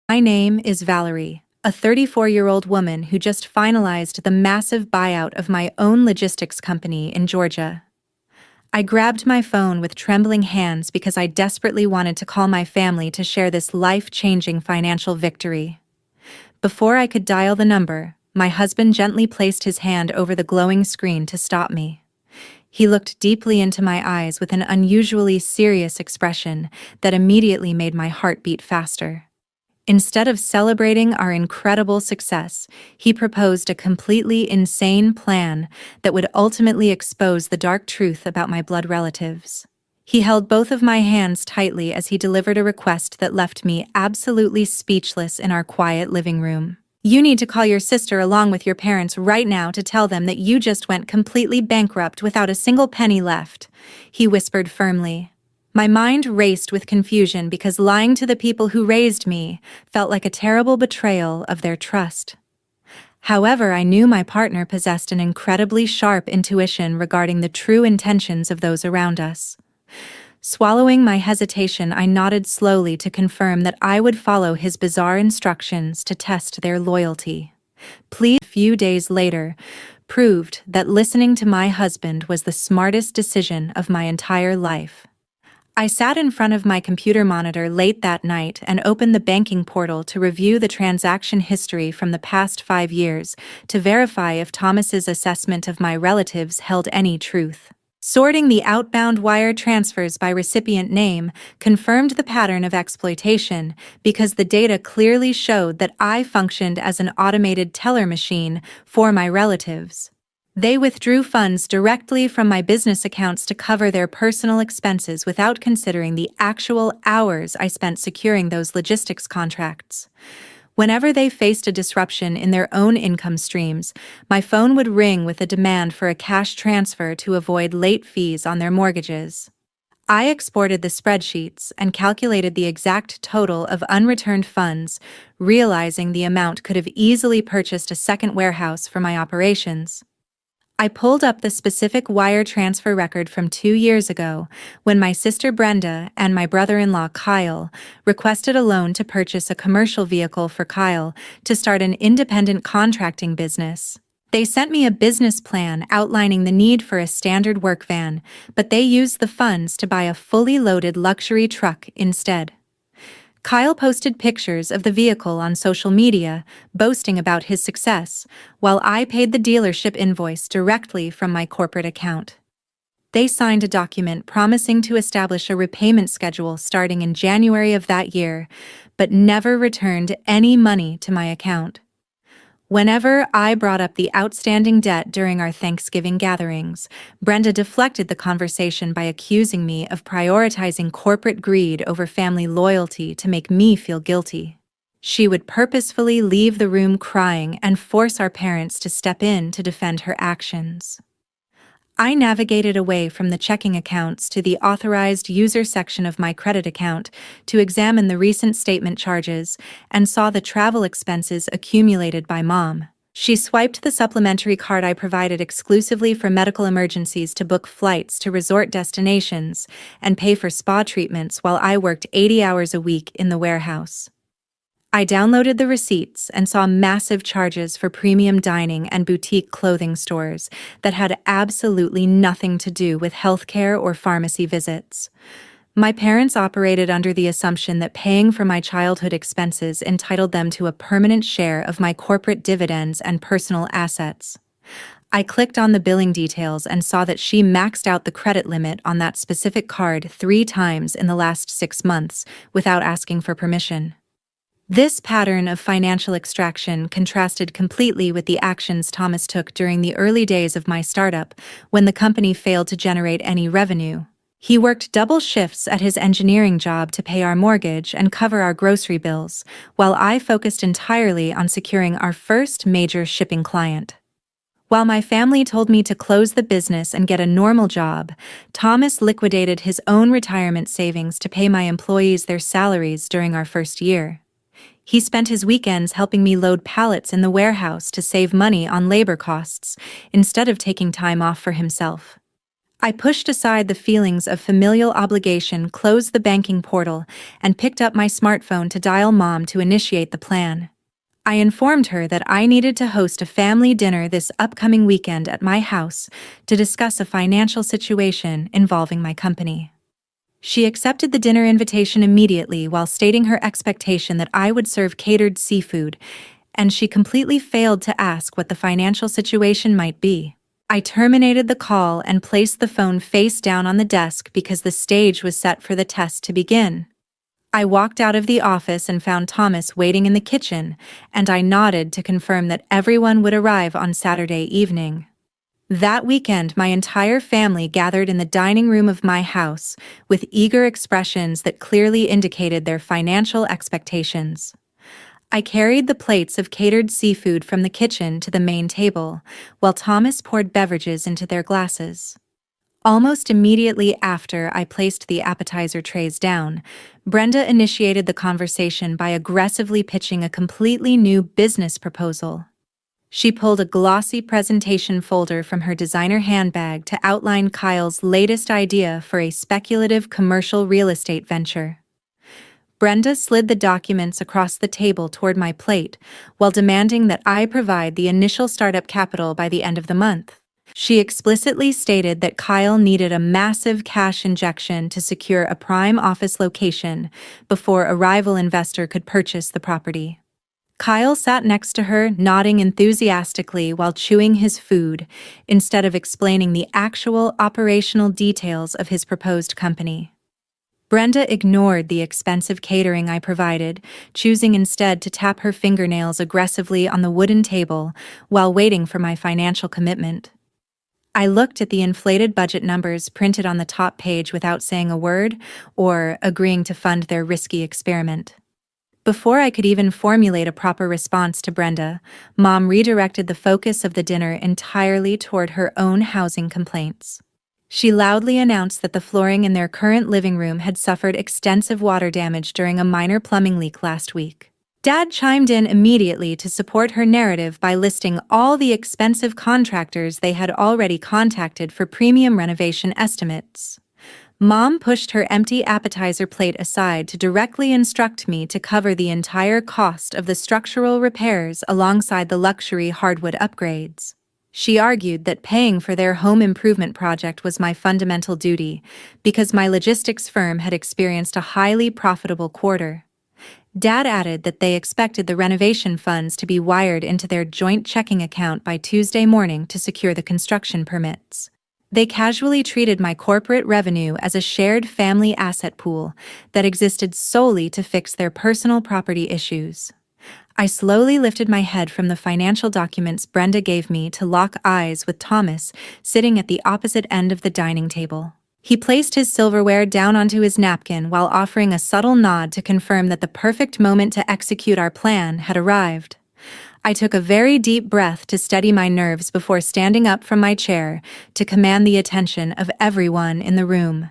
My name is Valerie, a 34-year-old woman who just finalized the massive buyout of my own logistics company in Georgia. I grabbed my phone with trembling hands because I desperately wanted to call my family to share this life-changing financial victory. Before I could dial the number, my husband gently placed his hand over the glowing screen to stop me. He looked deeply into my eyes with an unusually serious expression that immediately made my heart beat faster. Instead of celebrating our incredible success, he proposed a completely insane plan that would ultimately expose the dark truth about my blood relatives. He held both of my hands tightly as he delivered a request that left me absolutely speechless in our quiet living room. "You need to call your sister along with your parents right now to tell them that you just went completely bankrupt without a single penny left," he whispered firmly. My mind raced with confusion because lying to the people who raised me felt like a terrible betrayal of their trust. However, I knew my partner possessed an incredibly sharp intuition regarding the true intentions of those around us. Swallowing my hesitation, I nodded slowly to confirm that I would follow his bizarre instructions to test their loyalty. A few days later proved that listening to my husband was the smartest decision of my entire life. I sat in front of my computer monitor late that night and opened the banking portal to review the transaction history from the past 5 years to verify if Thomas's assessment of my relatives held any truth. Sorting the outbound wire transfers by recipient name confirmed the pattern of exploitation because the data clearly showed that I functioned as an automated teller machine for my relatives. They withdrew funds directly from my business accounts to cover their personal expenses without considering the actual hours I spent securing those logistics contracts. Whenever they faced a disruption in their own income streams, my phone would ring with a demand for a cash transfer to avoid late fees on their mortgages. I exported the spreadsheets and calculated the exact total of unreturned funds, realizing the amount could have easily purchased a second warehouse for my operations. I pulled up the specific wire transfer record from 2 years ago when my sister Brenda and my brother-in-law Kyle requested a loan to purchase a commercial vehicle for Kyle to start an independent contracting business. They sent me a business plan outlining the need for a standard work van, but they used the funds to buy a fully loaded luxury truck instead. Kyle posted pictures of the vehicle on social media, boasting about his success, while I paid the dealership invoice directly from my corporate account. They signed a document promising to establish a repayment schedule starting in January of that year, but never returned any money to my account. Whenever I brought up the outstanding debt during our Thanksgiving gatherings, Brenda deflected the conversation by accusing me of prioritizing corporate greed over family loyalty to make me feel guilty. She would purposefully leave the room crying and force our parents to step in to defend her actions. I navigated away from the checking accounts to the authorized user section of my credit account to examine the recent statement charges and saw the travel expenses accumulated by Mom. She swiped the supplementary card I provided exclusively for medical emergencies to book flights to resort destinations and pay for spa treatments while I worked 80 hours a week in the warehouse. I downloaded the receipts and saw massive charges for premium dining and boutique clothing stores that had absolutely nothing to do with healthcare or pharmacy visits. My parents operated under the assumption that paying for my childhood expenses entitled them to a permanent share of my corporate dividends and personal assets. I clicked on the billing details and saw that she maxed out the credit limit on that specific card 3 times in the last 6 months without asking for permission. This pattern of financial extraction contrasted completely with the actions Thomas took during the early days of my startup when the company failed to generate any revenue. He worked double shifts at his engineering job to pay our mortgage and cover our grocery bills, while I focused entirely on securing our first major shipping client. While my family told me to close the business and get a normal job, Thomas liquidated his own retirement savings to pay my employees their salaries during our first year. He spent his weekends helping me load pallets in the warehouse to save money on labor costs, instead of taking time off for himself. I pushed aside the feelings of familial obligation, closed the banking portal, and picked up my smartphone to dial Mom to initiate the plan. I informed her that I needed to host a family dinner this upcoming weekend at my house to discuss a financial situation involving my company. She accepted the dinner invitation immediately while stating her expectation that I would serve catered seafood, and she completely failed to ask what the financial situation might be. I terminated the call and placed the phone face down on the desk because the stage was set for the test to begin. I walked out of the office and found Thomas waiting in the kitchen, and I nodded to confirm that everyone would arrive on Saturday evening. That weekend, my entire family gathered in the dining room of my house, with eager expressions that clearly indicated their financial expectations. I carried the plates of catered seafood from the kitchen to the main table, while Thomas poured beverages into their glasses. Almost immediately after I placed the appetizer trays down, Brenda initiated the conversation by aggressively pitching a completely new business proposal. She pulled a glossy presentation folder from her designer handbag to outline Kyle's latest idea for a speculative commercial real estate venture. Brenda slid the documents across the table toward my plate, while demanding that I provide the initial startup capital by the end of the month. She explicitly stated that Kyle needed a massive cash injection to secure a prime office location before a rival investor could purchase the property. Kyle sat next to her, nodding enthusiastically while chewing his food, instead of explaining the actual operational details of his proposed company. Brenda ignored the expensive catering I provided, choosing instead to tap her fingernails aggressively on the wooden table while waiting for my financial commitment. I looked at the inflated budget numbers printed on the top page without saying a word or agreeing to fund their risky experiment. Before I could even formulate a proper response to Brenda, Mom redirected the focus of the dinner entirely toward her own housing complaints. She loudly announced that the flooring in their current living room had suffered extensive water damage during a minor plumbing leak last week. Dad chimed in immediately to support her narrative by listing all the expensive contractors they had already contacted for premium renovation estimates. Mom pushed her empty appetizer plate aside to directly instruct me to cover the entire cost of the structural repairs alongside the luxury hardwood upgrades. She argued that paying for their home improvement project was my fundamental duty, because my logistics firm had experienced a highly profitable quarter. Dad added that they expected the renovation funds to be wired into their joint checking account by Tuesday morning to secure the construction permits. They casually treated my corporate revenue as a shared family asset pool that existed solely to fix their personal property issues. I slowly lifted my head from the financial documents Brenda gave me to lock eyes with Thomas, sitting at the opposite end of the dining table. He placed his silverware down onto his napkin while offering a subtle nod to confirm that the perfect moment to execute our plan had arrived. I took a very deep breath to steady my nerves before standing up from my chair to command the attention of everyone in the room.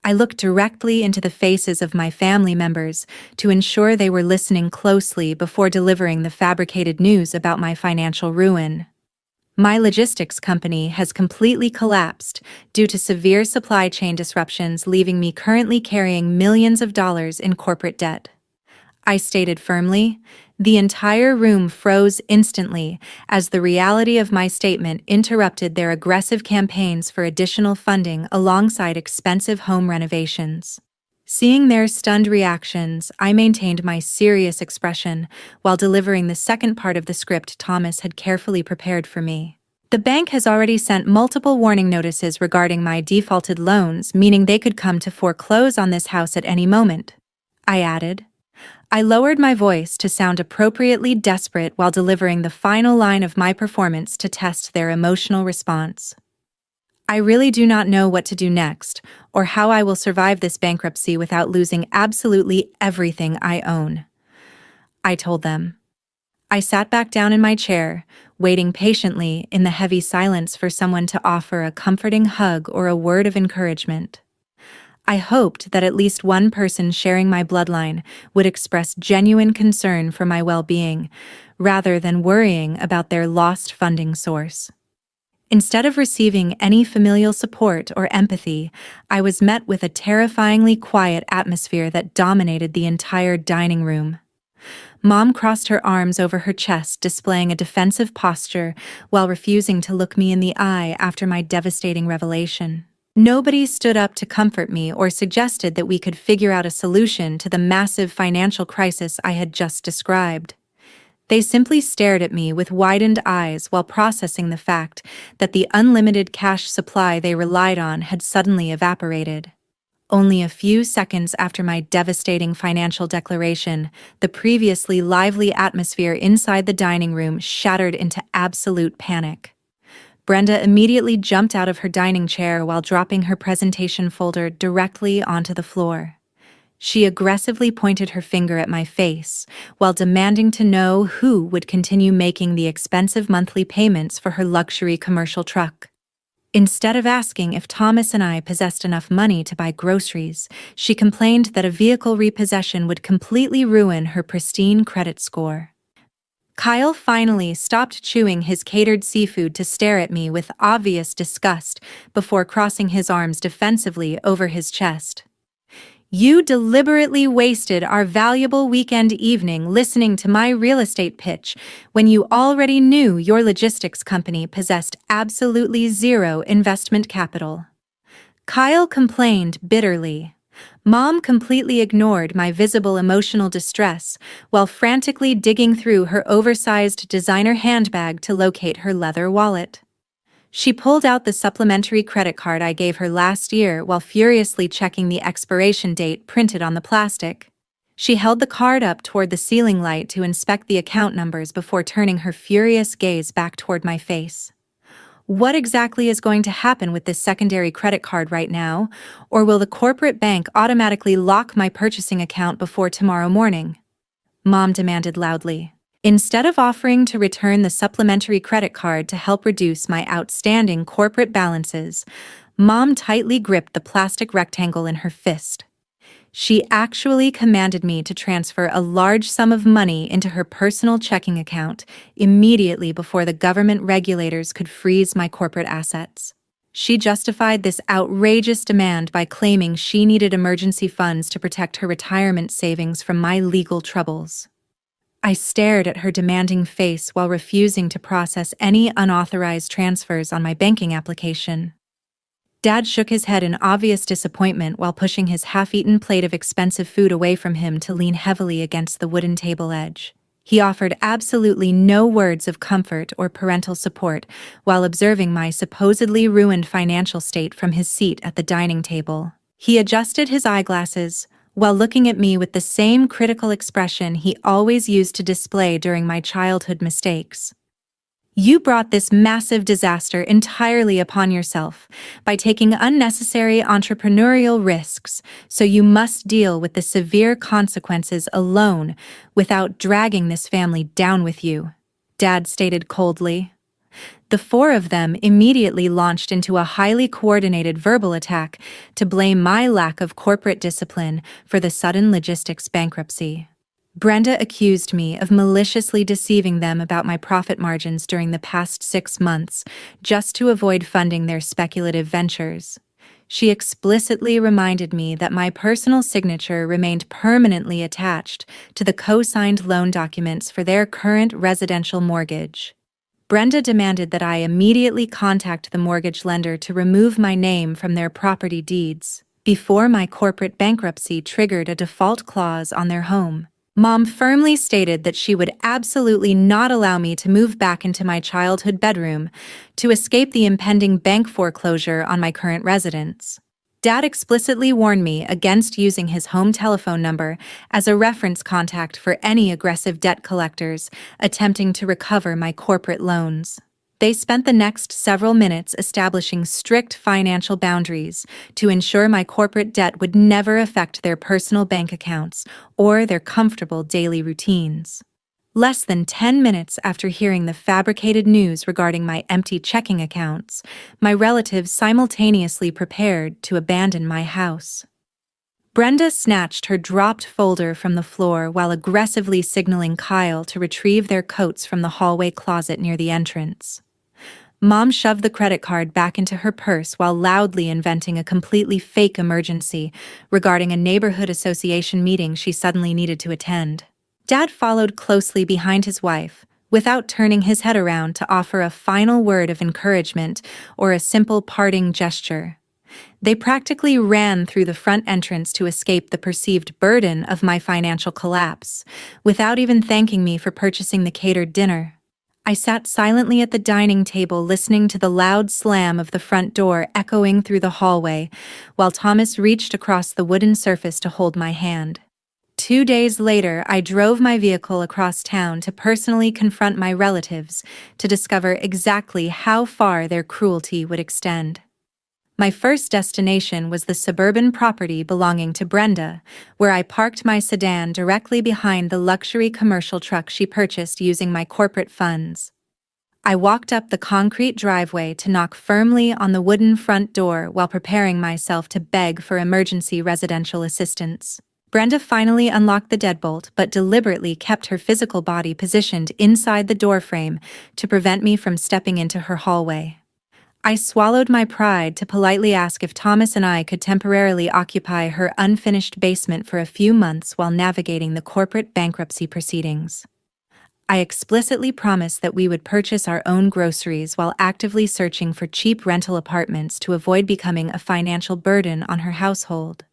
I looked directly into the faces of my family members to ensure they were listening closely before delivering the fabricated news about my financial ruin. My logistics company has completely collapsed due to severe supply chain disruptions, leaving me currently carrying millions of dollars in corporate debt. I stated firmly. The entire room froze instantly as the reality of my statement interrupted their aggressive campaigns for additional funding alongside expensive home renovations. Seeing their stunned reactions, I maintained my serious expression while delivering the second part of the script Thomas had carefully prepared for me. The bank has already sent multiple warning notices regarding my defaulted loans, meaning they could come to foreclose on this house at any moment, I added. I lowered my voice to sound appropriately desperate while delivering the final line of my performance to test their emotional response. I really do not know what to do next, or how I will survive this bankruptcy without losing absolutely everything I own, I told them. I sat back down in my chair, waiting patiently in the heavy silence for someone to offer a comforting hug or a word of encouragement. I hoped that at least one person sharing my bloodline would express genuine concern for my well-being, rather than worrying about their lost funding source. Instead of receiving any familial support or empathy, I was met with a terrifyingly quiet atmosphere that dominated the entire dining room. Mom crossed her arms over her chest, displaying a defensive posture while refusing to look me in the eye after my devastating revelation. Nobody stood up to comfort me or suggested that we could figure out a solution to the massive financial crisis I had just described. They simply stared at me with widened eyes while processing the fact that the unlimited cash supply they relied on had suddenly evaporated. Only a few seconds after my devastating financial declaration, the previously lively atmosphere inside the dining room shattered into absolute panic. Brenda immediately jumped out of her dining chair while dropping her presentation folder directly onto the floor. She aggressively pointed her finger at my face, while demanding to know who would continue making the expensive monthly payments for her luxury commercial truck. Instead of asking if Thomas and I possessed enough money to buy groceries, she complained that a vehicle repossession would completely ruin her pristine credit score. Kyle finally stopped chewing his catered seafood to stare at me with obvious disgust before crossing his arms defensively over his chest. "You deliberately wasted our valuable weekend evening listening to my real estate pitch when you already knew your logistics company possessed absolutely zero investment capital." Kyle complained bitterly. Mom completely ignored my visible emotional distress while frantically digging through her oversized designer handbag to locate her leather wallet. She pulled out the supplementary credit card I gave her last year while furiously checking the expiration date printed on the plastic. She held the card up toward the ceiling light to inspect the account numbers before turning her furious gaze back toward my face. "What exactly is going to happen with this secondary credit card right now, or will the corporate bank automatically lock my purchasing account before tomorrow morning?" Mom demanded loudly. Instead of offering to return the supplementary credit card to help reduce my outstanding corporate balances, Mom tightly gripped the plastic rectangle in her fist. She actually commanded me to transfer a large sum of money into her personal checking account immediately before the government regulators could freeze my corporate assets. She justified this outrageous demand by claiming she needed emergency funds to protect her retirement savings from my legal troubles. I stared at her demanding face while refusing to process any unauthorized transfers on my banking application. Dad shook his head in obvious disappointment while pushing his half-eaten plate of expensive food away from him to lean heavily against the wooden table edge. He offered absolutely no words of comfort or parental support while observing my supposedly ruined financial state from his seat at the dining table. He adjusted his eyeglasses, while looking at me with the same critical expression he always used to display during my childhood mistakes. "You brought this massive disaster entirely upon yourself by taking unnecessary entrepreneurial risks, so you must deal with the severe consequences alone without dragging this family down with you," Dad stated coldly. The four of them immediately launched into a highly coordinated verbal attack to blame my lack of corporate discipline for the sudden logistics bankruptcy. Brenda accused me of maliciously deceiving them about my profit margins during the past 6 months, just to avoid funding their speculative ventures. She explicitly reminded me that my personal signature remained permanently attached to the co-signed loan documents for their current residential mortgage. Brenda demanded that I immediately contact the mortgage lender to remove my name from their property deeds before my corporate bankruptcy triggered a default clause on their home. Mom firmly stated that she would absolutely not allow me to move back into my childhood bedroom to escape the impending bank foreclosure on my current residence. Dad explicitly warned me against using his home telephone number as a reference contact for any aggressive debt collectors attempting to recover my corporate loans. They spent the next several minutes establishing strict financial boundaries to ensure my corporate debt would never affect their personal bank accounts or their comfortable daily routines. Less than 10 minutes after hearing the fabricated news regarding my empty checking accounts, my relatives simultaneously prepared to abandon my house. Brenda snatched her dropped folder from the floor while aggressively signaling Kyle to retrieve their coats from the hallway closet near the entrance. Mom shoved the credit card back into her purse while loudly inventing a completely fake emergency regarding a neighborhood association meeting she suddenly needed to attend. Dad followed closely behind his wife, without turning his head around to offer a final word of encouragement or a simple parting gesture. They practically ran through the front entrance to escape the perceived burden of my financial collapse, without even thanking me for purchasing the catered dinner. I sat silently at the dining table listening to the loud slam of the front door echoing through the hallway, while Thomas reached across the wooden surface to hold my hand. 2 days later, I drove my vehicle across town to personally confront my relatives to discover exactly how far their cruelty would extend. My first destination was the suburban property belonging to Brenda, where I parked my sedan directly behind the luxury commercial truck she purchased using my corporate funds. I walked up the concrete driveway to knock firmly on the wooden front door while preparing myself to beg for emergency residential assistance. Brenda finally unlocked the deadbolt but deliberately kept her physical body positioned inside the doorframe to prevent me from stepping into her hallway. I swallowed my pride to politely ask if Thomas and I could temporarily occupy her unfinished basement for a few months while navigating the corporate bankruptcy proceedings. I explicitly promised that we would purchase our own groceries while actively searching for cheap rental apartments to avoid becoming a financial burden on her household.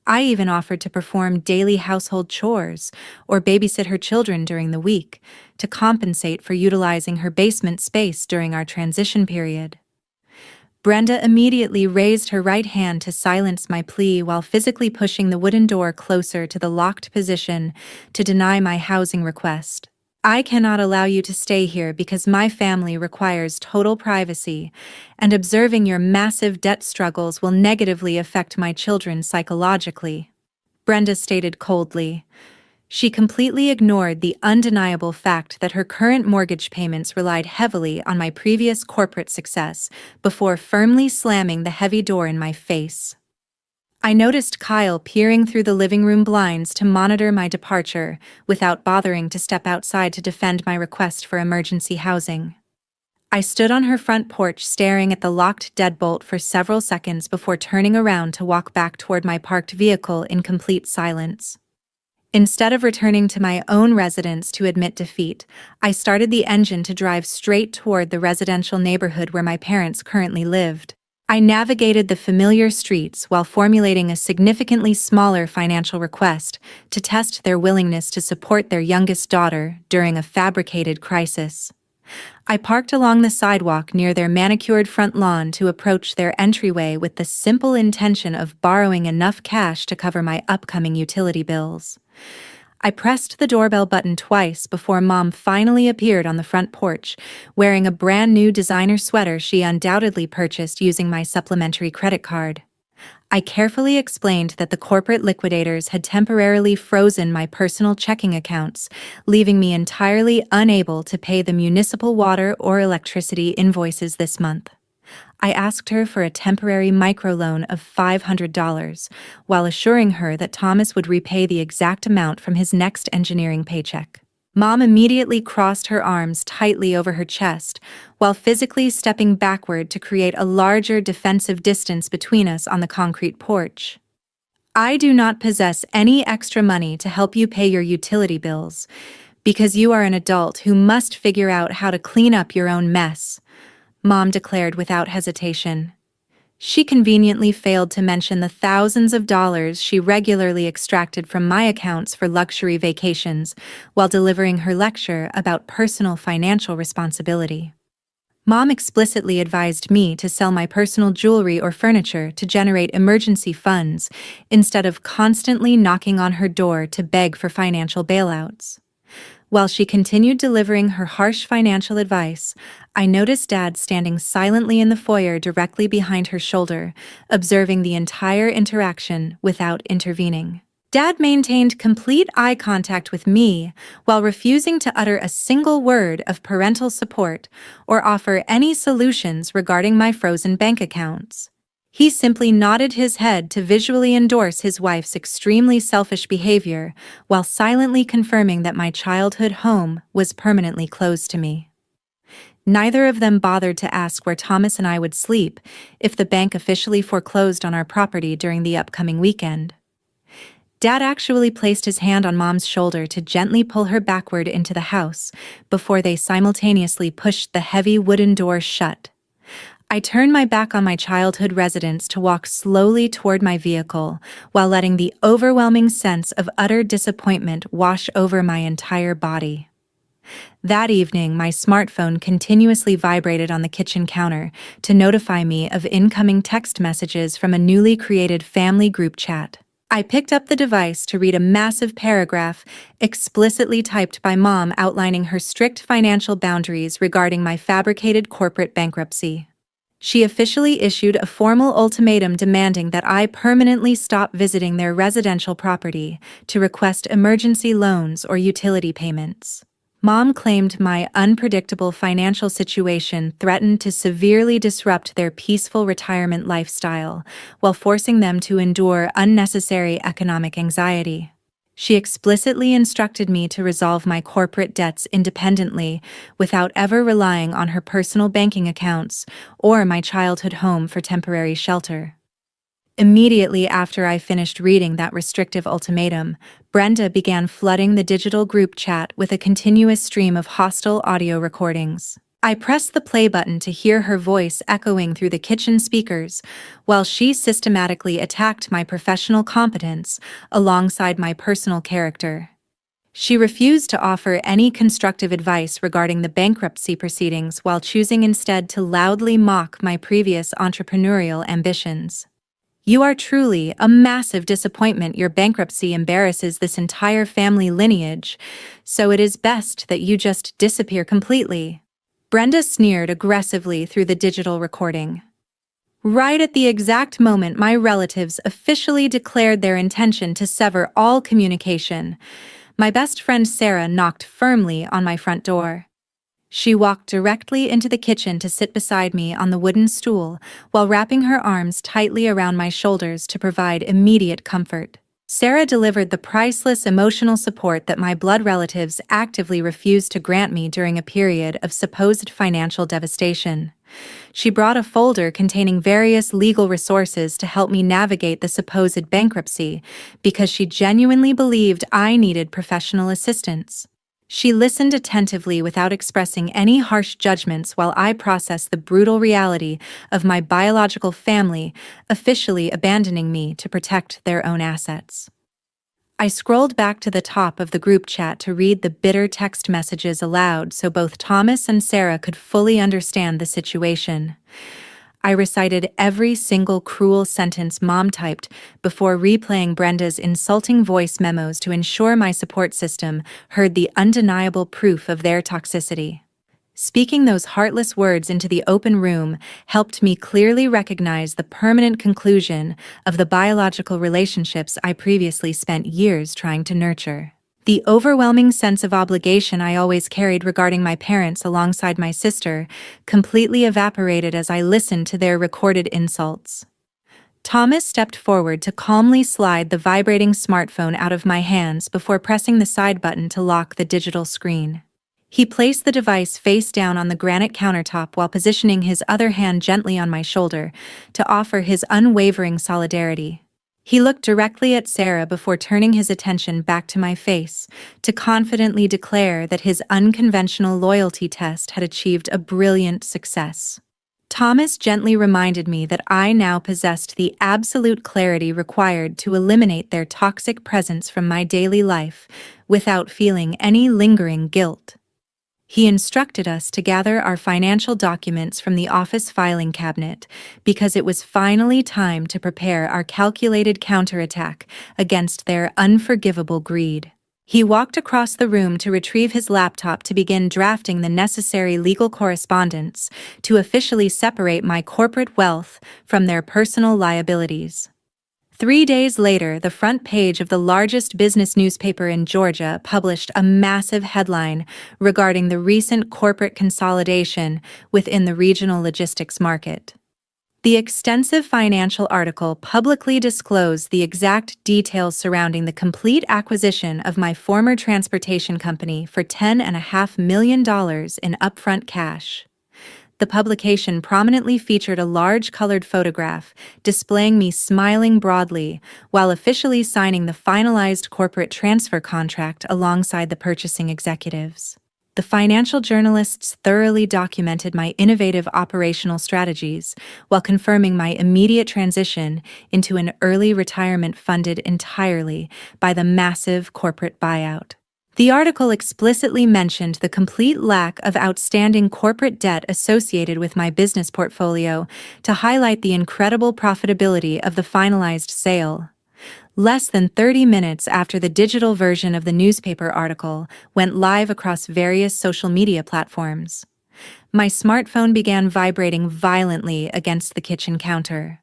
I even offered to perform daily household chores or babysit her children during the week to compensate for utilizing her basement space during our transition period. Brenda immediately raised her right hand to silence my plea while physically pushing the wooden door closer to the locked position to deny my housing request. I cannot allow you to stay here because my family requires total privacy, and observing your massive debt struggles will negatively affect my children psychologically, Brenda stated coldly. She completely ignored the undeniable fact that her current mortgage payments relied heavily on my previous corporate success before firmly slamming the heavy door in my face. I noticed Kyle peering through the living room blinds to monitor my departure without bothering to step outside to defend my request for emergency housing. I stood on her front porch staring at the locked deadbolt for several seconds before turning around to walk back toward my parked vehicle in complete silence. Instead of returning to my own residence to admit defeat, I started the engine to drive straight toward the residential neighborhood where my parents currently lived. I navigated the familiar streets while formulating a significantly smaller financial request to test their willingness to support their youngest daughter during a fabricated crisis. I parked along the sidewalk near their manicured front lawn to approach their entryway with the simple intention of borrowing enough cash to cover my upcoming utility bills. I pressed the doorbell button twice before Mom finally appeared on the front porch, wearing a brand new designer sweater she undoubtedly purchased using my supplementary credit card. I carefully explained that the corporate liquidators had temporarily frozen my personal checking accounts, leaving me entirely unable to pay the municipal water or electricity invoices this month. I asked her for a temporary microloan of $500, while assuring her that Thomas would repay the exact amount from his next engineering paycheck. Mom immediately crossed her arms tightly over her chest, while physically stepping backward to create a larger defensive distance between us on the concrete porch. I do not possess any extra money to help you pay your utility bills, because you are an adult who must figure out how to clean up your own mess, Mom declared without hesitation. She conveniently failed to mention the thousands of dollars she regularly extracted from my accounts for luxury vacations while delivering her lecture about personal financial responsibility. Mom explicitly advised me to sell my personal jewelry or furniture to generate emergency funds instead of constantly knocking on her door to beg for financial bailouts. While she continued delivering her harsh financial advice, I noticed Dad standing silently in the foyer directly behind her shoulder, observing the entire interaction without intervening. Dad maintained complete eye contact with me while refusing to utter a single word of parental support or offer any solutions regarding my frozen bank accounts. He simply nodded his head to visually endorse his wife's extremely selfish behavior while silently confirming that my childhood home was permanently closed to me. Neither of them bothered to ask where Thomas and I would sleep if the bank officially foreclosed on our property during the upcoming weekend. Dad actually placed his hand on Mom's shoulder to gently pull her backward into the house before they simultaneously pushed the heavy wooden door shut. I turned my back on my childhood residence to walk slowly toward my vehicle while letting the overwhelming sense of utter disappointment wash over my entire body. That evening, my smartphone continuously vibrated on the kitchen counter to notify me of incoming text messages from a newly created family group chat. I picked up the device to read a massive paragraph explicitly typed by Mom outlining her strict financial boundaries regarding my fabricated corporate bankruptcy. She officially issued a formal ultimatum demanding that I permanently stop visiting their residential property to request emergency loans or utility payments. Mom claimed my unpredictable financial situation threatened to severely disrupt their peaceful retirement lifestyle while forcing them to endure unnecessary economic anxiety. She explicitly instructed me to resolve my corporate debts independently without ever relying on her personal banking accounts or my childhood home for temporary shelter. Immediately after I finished reading that restrictive ultimatum, Brenda began flooding the digital group chat with a continuous stream of hostile audio recordings. I pressed the play button to hear her voice echoing through the kitchen speakers, while she systematically attacked my professional competence alongside my personal character. She refused to offer any constructive advice regarding the bankruptcy proceedings while choosing instead to loudly mock my previous entrepreneurial ambitions. "You are truly a massive disappointment. Your bankruptcy embarrasses this entire family lineage, so it is best that you just disappear completely." Brenda sneered aggressively through the digital recording. Right at the exact moment my relatives officially declared their intention to sever all communication, my best friend Sarah knocked firmly on my front door. She walked directly into the kitchen to sit beside me on the wooden stool while wrapping her arms tightly around my shoulders to provide immediate comfort. Sarah delivered the priceless emotional support that my blood relatives actively refused to grant me during a period of supposed financial devastation. She brought a folder containing various legal resources to help me navigate the supposed bankruptcy because she genuinely believed I needed professional assistance. She listened attentively without expressing any harsh judgments while I processed the brutal reality of my biological family officially abandoning me to protect their own assets. I scrolled back to the top of the group chat to read the bitter text messages aloud so both Thomas and Sarah could fully understand the situation. I recited every single cruel sentence Mom typed before replaying Brenda's insulting voice memos to ensure my support system heard the undeniable proof of their toxicity. Speaking those heartless words into the open room helped me clearly recognize the permanent conclusion of the biological relationships I previously spent years trying to nurture. The overwhelming sense of obligation I always carried regarding my parents alongside my sister completely evaporated as I listened to their recorded insults. Thomas stepped forward to calmly slide the vibrating smartphone out of my hands before pressing the side button to lock the digital screen. He placed the device face down on the granite countertop while positioning his other hand gently on my shoulder to offer his unwavering solidarity. He looked directly at Sarah before turning his attention back to my face to confidently declare that his unconventional loyalty test had achieved a brilliant success. Thomas gently reminded me that I now possessed the absolute clarity required to eliminate their toxic presence from my daily life without feeling any lingering guilt. He instructed us to gather our financial documents from the office filing cabinet because it was finally time to prepare our calculated counterattack against their unforgivable greed. He walked across the room to retrieve his laptop to begin drafting the necessary legal correspondence to officially separate my corporate wealth from their personal liabilities. 3 days later, the front page of the largest business newspaper in Georgia published a massive headline regarding the recent corporate consolidation within the regional logistics market. The extensive financial article publicly disclosed the exact details surrounding the complete acquisition of my former transportation company for $10.5 million in upfront cash. The publication prominently featured a large colored photograph, displaying me smiling broadly while officially signing the finalized corporate transfer contract alongside the purchasing executives. The financial journalists thoroughly documented my innovative operational strategies while confirming my immediate transition into an early retirement funded entirely by the massive corporate buyout. The article explicitly mentioned the complete lack of outstanding corporate debt associated with my business portfolio to highlight the incredible profitability of the finalized sale. Less than 30 minutes after the digital version of the newspaper article went live across various social media platforms, my smartphone began vibrating violently against the kitchen counter.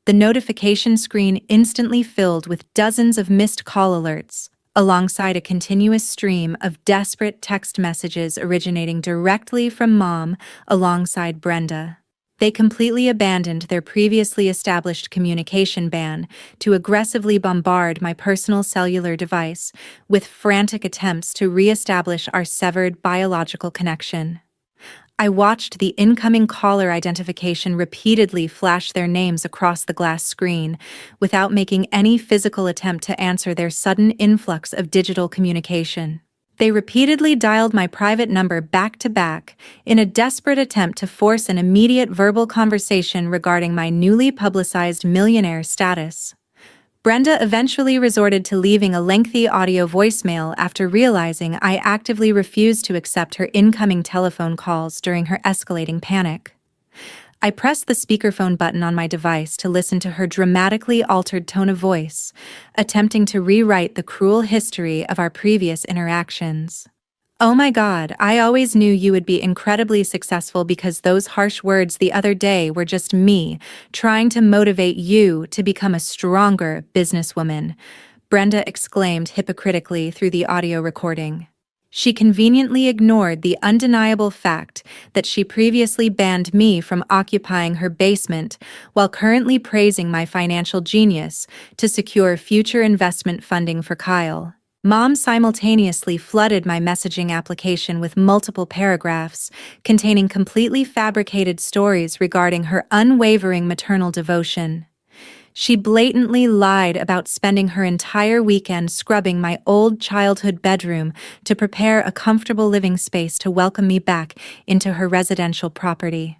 The notification screen instantly filled with dozens of missed call alerts, alongside a continuous stream of desperate text messages originating directly from Mom alongside Brenda. They completely abandoned their previously established communication ban to aggressively bombard my personal cellular device with frantic attempts to re-establish our severed biological connection. I watched the incoming caller identification repeatedly flash their names across the glass screen without making any physical attempt to answer their sudden influx of digital communication. They repeatedly dialed my private number back to back in a desperate attempt to force an immediate verbal conversation regarding my newly publicized millionaire status. Brenda eventually resorted to leaving a lengthy audio voicemail after realizing I actively refused to accept her incoming telephone calls during her escalating panic. I pressed the speakerphone button on my device to listen to her dramatically altered tone of voice, attempting to rewrite the cruel history of our previous interactions. "Oh my God, I always knew you would be incredibly successful because those harsh words the other day were just me trying to motivate you to become a stronger businesswoman," Brenda exclaimed hypocritically through the audio recording. She conveniently ignored the undeniable fact that she previously banned me from occupying her basement while currently praising my financial genius to secure future investment funding for Kyle. Mom simultaneously flooded my messaging application with multiple paragraphs containing completely fabricated stories regarding her unwavering maternal devotion. She blatantly lied about spending her entire weekend scrubbing my old childhood bedroom to prepare a comfortable living space to welcome me back into her residential property.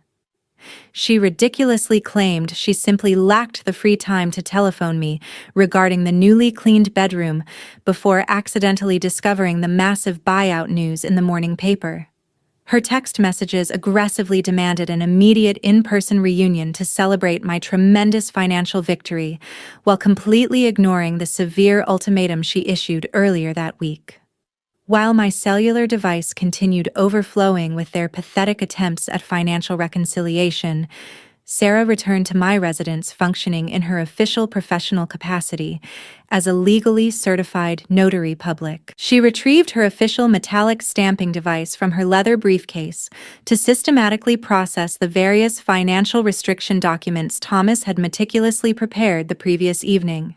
She ridiculously claimed she simply lacked the free time to telephone me regarding the newly cleaned bedroom before accidentally discovering the massive buyout news in the morning paper. Her text messages aggressively demanded an immediate in-person reunion to celebrate my tremendous financial victory, while completely ignoring the severe ultimatum she issued earlier that week. While my cellular device continued overflowing with their pathetic attempts at financial reconciliation, Sarah returned to my residence functioning in her official professional capacity as a legally certified notary public. She retrieved her official metallic stamping device from her leather briefcase to systematically process the various financial restriction documents Thomas had meticulously prepared the previous evening.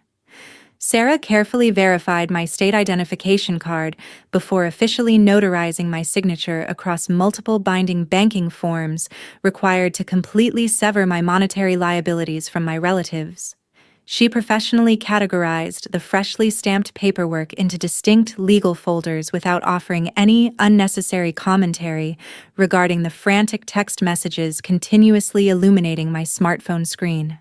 Sarah carefully verified my state identification card before officially notarizing my signature across multiple binding banking forms required to completely sever my monetary liabilities from my relatives. She professionally categorized the freshly stamped paperwork into distinct legal folders without offering any unnecessary commentary regarding the frantic text messages continuously illuminating my smartphone screen.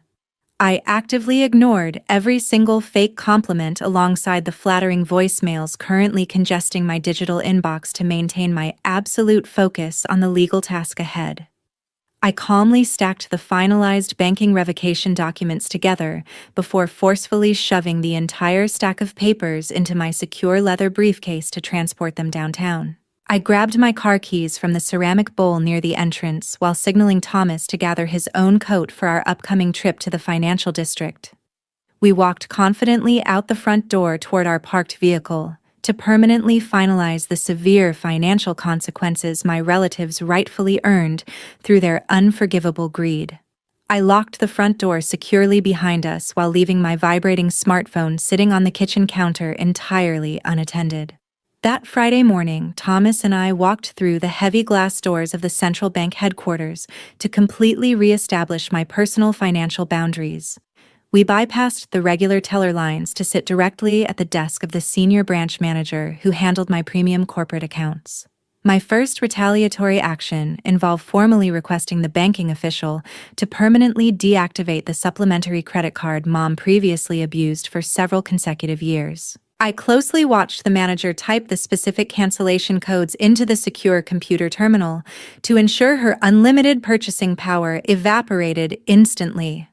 I actively ignored every single fake compliment alongside the flattering voicemails currently congesting my digital inbox to maintain my absolute focus on the legal task ahead. I calmly stacked the finalized banking revocation documents together before forcefully shoving the entire stack of papers into my secure leather briefcase to transport them downtown. I grabbed my car keys from the ceramic bowl near the entrance while signaling Thomas to gather his own coat for our upcoming trip to the financial district. We walked confidently out the front door toward our parked vehicle to permanently finalize the severe financial consequences my relatives rightfully earned through their unforgivable greed. I locked the front door securely behind us while leaving my vibrating smartphone sitting on the kitchen counter entirely unattended. That Friday morning, Thomas and I walked through the heavy glass doors of the central bank headquarters to completely reestablish my personal financial boundaries. We bypassed the regular teller lines to sit directly at the desk of the senior branch manager who handled my premium corporate accounts. My first retaliatory action involved formally requesting the banking official to permanently deactivate the supplementary credit card Mom previously abused for several consecutive years. I closely watched the manager type the specific cancellation codes into the secure computer terminal to ensure her unlimited purchasing power evaporated instantly.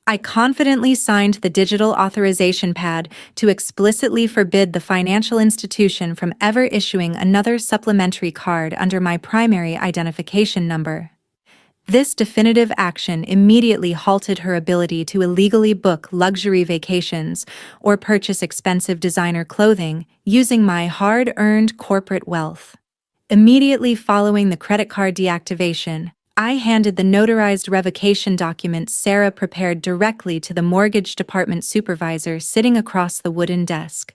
I confidently signed the digital authorization pad to explicitly forbid the financial institution from ever issuing another supplementary card under my primary identification number. This definitive action immediately halted her ability to illegally book luxury vacations or purchase expensive designer clothing using my hard-earned corporate wealth. Immediately following the credit card deactivation, I handed the notarized revocation documents Sarah prepared directly to the mortgage department supervisor sitting across the wooden desk.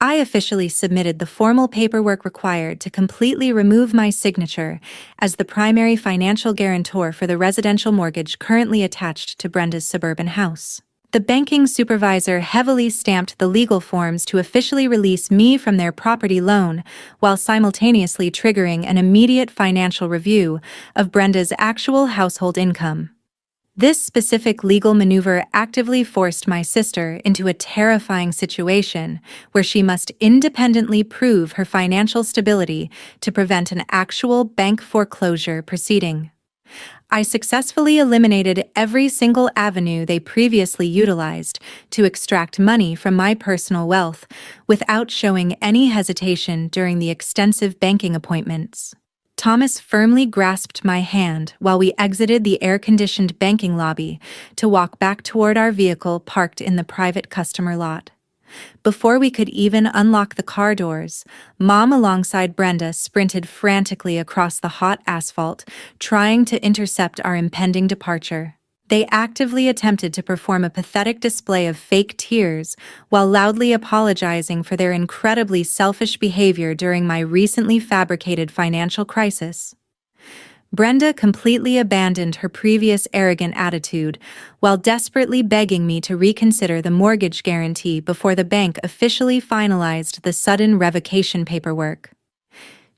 I officially submitted the formal paperwork required to completely remove my signature as the primary financial guarantor for the residential mortgage currently attached to Brenda's suburban house. The banking supervisor heavily stamped the legal forms to officially release me from their property loan, while simultaneously triggering an immediate financial review of Brenda's actual household income. This specific legal maneuver actively forced my sister into a terrifying situation where she must independently prove her financial stability to prevent an actual bank foreclosure proceeding. I successfully eliminated every single avenue they previously utilized to extract money from my personal wealth without showing any hesitation during the extensive banking appointments. Thomas firmly grasped my hand while we exited the air-conditioned banking lobby to walk back toward our vehicle parked in the private customer lot. Before we could even unlock the car doors, Mom alongside Brenda sprinted frantically across the hot asphalt, trying to intercept our impending departure. They actively attempted to perform a pathetic display of fake tears while loudly apologizing for their incredibly selfish behavior during my recently fabricated financial crisis. Brenda completely abandoned her previous arrogant attitude while desperately begging me to reconsider the mortgage guarantee before the bank officially finalized the sudden revocation paperwork.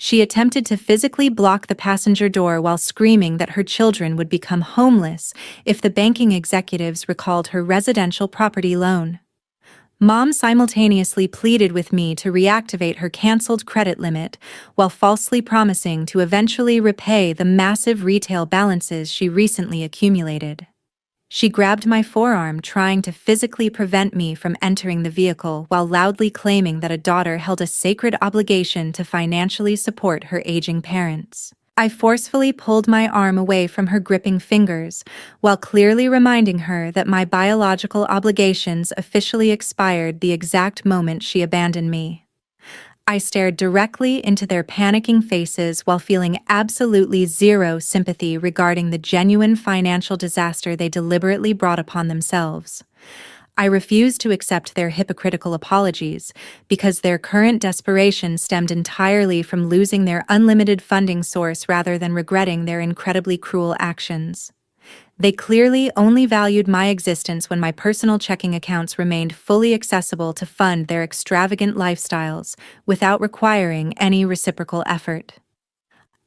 She attempted to physically block the passenger door while screaming that her children would become homeless if the banking executives recalled her residential property loan. Mom simultaneously pleaded with me to reactivate her canceled credit limit while falsely promising to eventually repay the massive retail balances she recently accumulated. She grabbed my forearm, trying to physically prevent me from entering the vehicle while loudly claiming that a daughter held a sacred obligation to financially support her aging parents. I forcefully pulled my arm away from her gripping fingers, while clearly reminding her that my biological obligations officially expired the exact moment she abandoned me. I stared directly into their panicking faces while feeling absolutely zero sympathy regarding the genuine financial disaster they deliberately brought upon themselves. I refused to accept their hypocritical apologies because their current desperation stemmed entirely from losing their unlimited funding source rather than regretting their incredibly cruel actions. They clearly only valued my existence when my personal checking accounts remained fully accessible to fund their extravagant lifestyles without requiring any reciprocal effort.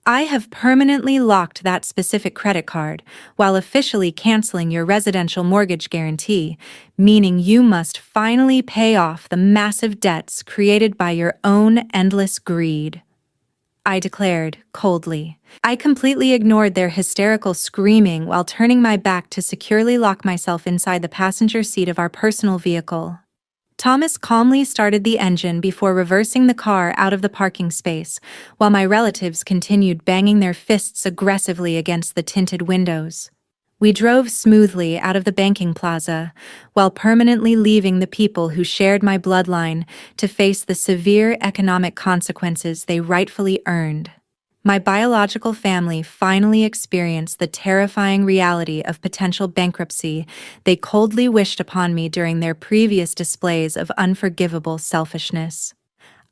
I have permanently locked that specific credit card while officially canceling your residential mortgage guarantee, meaning you must finally pay off the massive debts created by your own endless greed, I declared coldly. I completely ignored their hysterical screaming while turning my back to securely lock myself inside the passenger seat of our personal vehicle. Thomas calmly started the engine before reversing the car out of the parking space, while my relatives continued banging their fists aggressively against the tinted windows. We drove smoothly out of the banking plaza, while permanently leaving the people who shared my bloodline to face the severe economic consequences they rightfully earned. My biological family finally experienced the terrifying reality of potential bankruptcy they coldly wished upon me during their previous displays of unforgivable selfishness.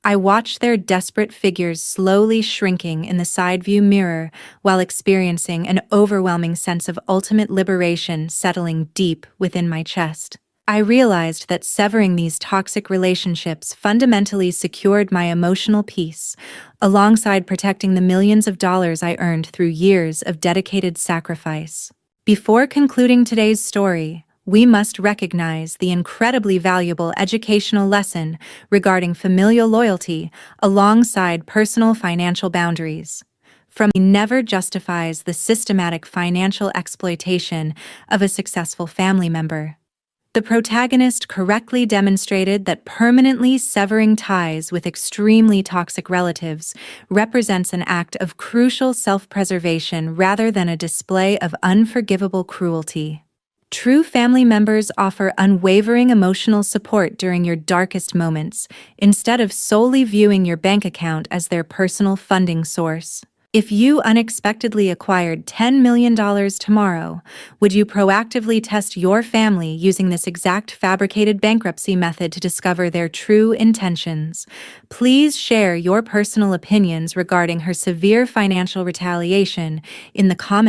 I watched their desperate figures slowly shrinking in the side view mirror while experiencing an overwhelming sense of ultimate liberation settling deep within my chest. I realized that severing these toxic relationships fundamentally secured my emotional peace, alongside protecting the millions of dollars I earned through years of dedicated sacrifice. Before concluding today's story, we must recognize the incredibly valuable educational lesson regarding familial loyalty alongside personal financial boundaries. From never justifies the systematic financial exploitation of a successful family member. The protagonist correctly demonstrated that permanently severing ties with extremely toxic relatives represents an act of crucial self-preservation rather than a display of unforgivable cruelty. True family members offer unwavering emotional support during your darkest moments, instead of solely viewing your bank account as their personal funding source. If you unexpectedly acquired $10 million tomorrow, would you proactively test your family using this exact fabricated bankruptcy method to discover their true intentions? Please share your personal opinions regarding her severe financial retaliation in the comments